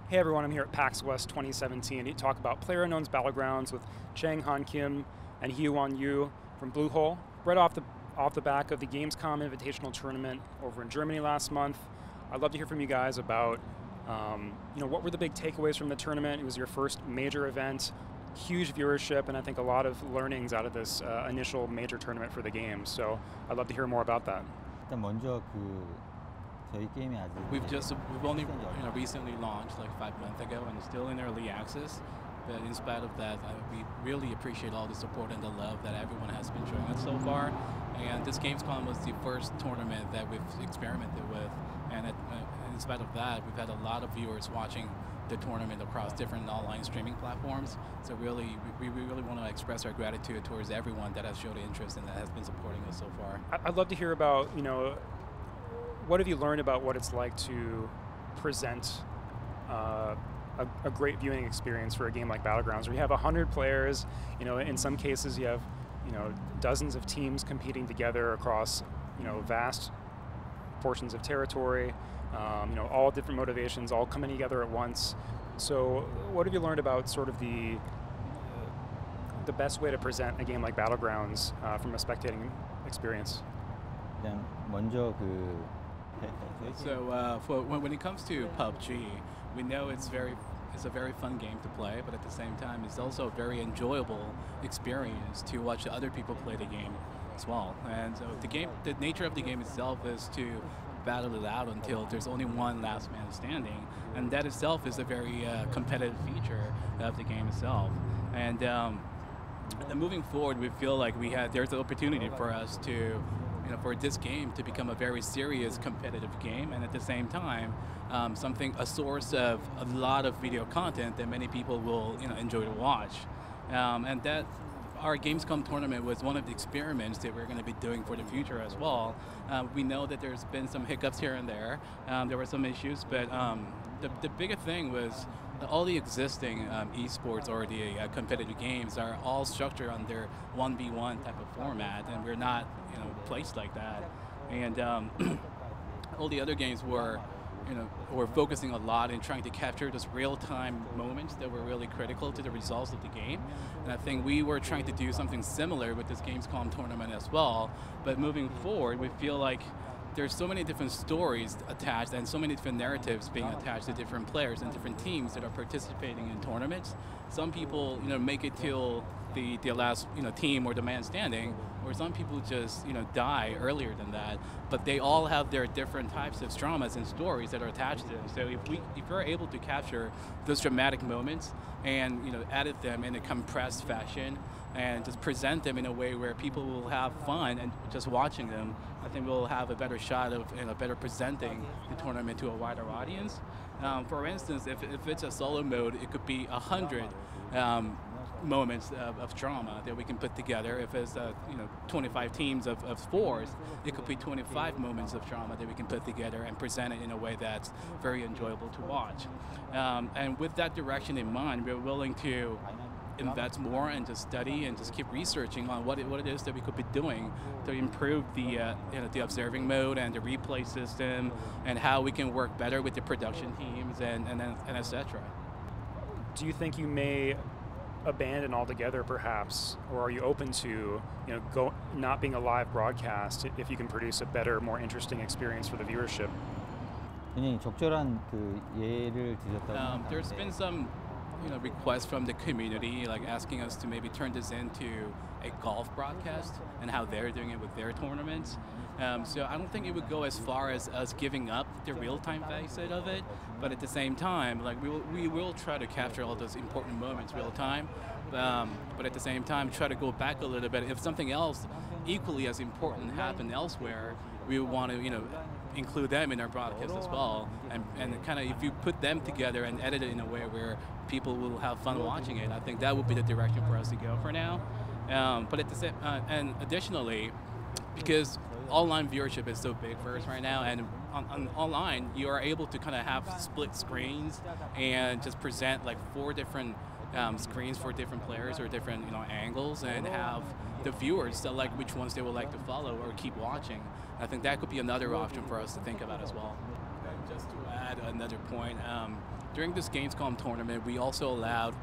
Hey everyone, I'm here at PAX West 2017 to talk about PlayerUnknown's Battlegrounds with Chang Han Kim and Hyewon Yu from Bluehole. Right off the back of the Gamescom Invitational Tournament over in Germany last month. I'd love to hear from you guys about what were the big takeaways from the tournament. It was your first major event, huge viewership, and I think a lot of learnings out of this initial major tournament for the game. So I'd love to hear more about that. 일단 먼저 저희 게임이 아직 We've only recently launched like 5 months ago and still in early access. But in spite of that, we really appreciate all the support and the love that everyone has been showing us so far. And this Gamescom was the first tournament that we've experimented with. And in spite of that, we've had a lot of viewers watching the tournament across different online streaming platforms. So really, we really want to express our gratitude towards everyone that has showed interest and that has been supporting us so far. I'd love to hear about, what have you learned about what it's like to present a great viewing experience for a game like Battlegrounds, where you have 100 players, in some cases you have, dozens of teams competing together across, vast portions of territory, all different motivations, all coming together at once. So what have you learned about sort of the best way to present a game like Battlegrounds from a spectating experience? 일단 먼저 So when it comes to PUBG, we know it's a very fun game to play, but at the same time, it's also a very enjoyable experience to watch other people play the game as well. And so the nature of the game itself is to battle it out until there's only one last man standing, and that itself is a very competitive feature of the game itself. And moving forward, we feel like there's an opportunity for us to, for this game to become a very serious competitive game, and at the same time, a source of a lot of video content that many people will enjoy to watch. And that our Gamescom tournament was one of the experiments that we're going to be doing for the future as well. We know that there's been some hiccups here and there. There were some issues, but the bigger thing was all the existing esports or the competitive games are all structured under 1v1 type of format, and we're not placed like that. And all the other games were focusing a lot in trying to capture those real-time moments that were really critical to the results of the game. And I think we were trying to do something similar with this Gamescom tournament as well. But moving forward, we feel like there's so many different stories attached and so many different narratives being attached to different players and different teams that are participating in tournaments. Some people, make it till the last, team or the man standing, or some people just, die earlier than that. But they all have their different types of dramas and stories that are attached to them. So if we're able to capture those dramatic moments and, edit them in a compressed fashion and just present them in a way where people will have fun and just watching them, I think we'll have a better shot of better presenting the tournament to a wider audience. For instance, if it's a solo mode, it could be 100 moments of drama that we can put together. If it's 25 teams of 4s, it could be 25 moments of drama that we can put together and present it in a way that's very enjoyable to watch. And with that direction in mind, we're willing to invest more and just study and just keep researching on what it is that we could be doing to improve the observing mode and the replay system, and how we can work better with the production teams and etc. Do you think you may abandon altogether, perhaps, or are you open to not being a live broadcast if you can produce a better, more interesting experience for the viewership? 굉장히 적절한 예를 드렸다고. There's been some requests from the community, like asking us to maybe turn this into a golf broadcast and how they're doing it with their tournaments. So I don't think it would go as far as us giving up the real-time facet of it, but at the same time, like we will try to capture all those important moments real-time, but at the same time try to go back a little bit. If something else equally as important happened elsewhere, we want to include them in our broadcast as well, and kind of if you put them together and edit it in a way where people will have fun watching it, I think that would be the direction for us to go for now. But at the same, and additionally, because online viewership is so big for us right now, and on online you are able to kind of have split screens and just present like 4 different screens for different players or different angles, and have the viewers select which ones they would like to follow or keep watching. I think that could be another option for us to think about as well. Just to add another point, during this Gamescom tournament, we also allowed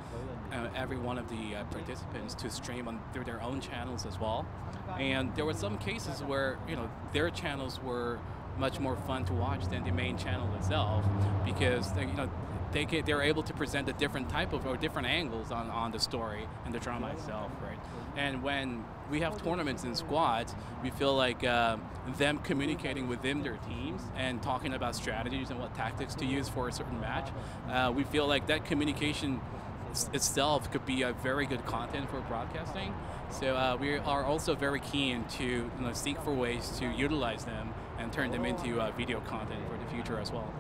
every one of the participants to stream through their own channels as well. And there were some cases where their channels were much more fun to watch than the main channel itself, because they're able to present a different type of or different angles on the story and the drama itself, right? And when we have tournaments in squads, we feel like them communicating within their teams and talking about strategies and what tactics to use for a certain match, we feel like that communication itself could be a very good content for broadcasting. So we are also very keen to seek for ways to utilize them and turn them into video content for the future as well.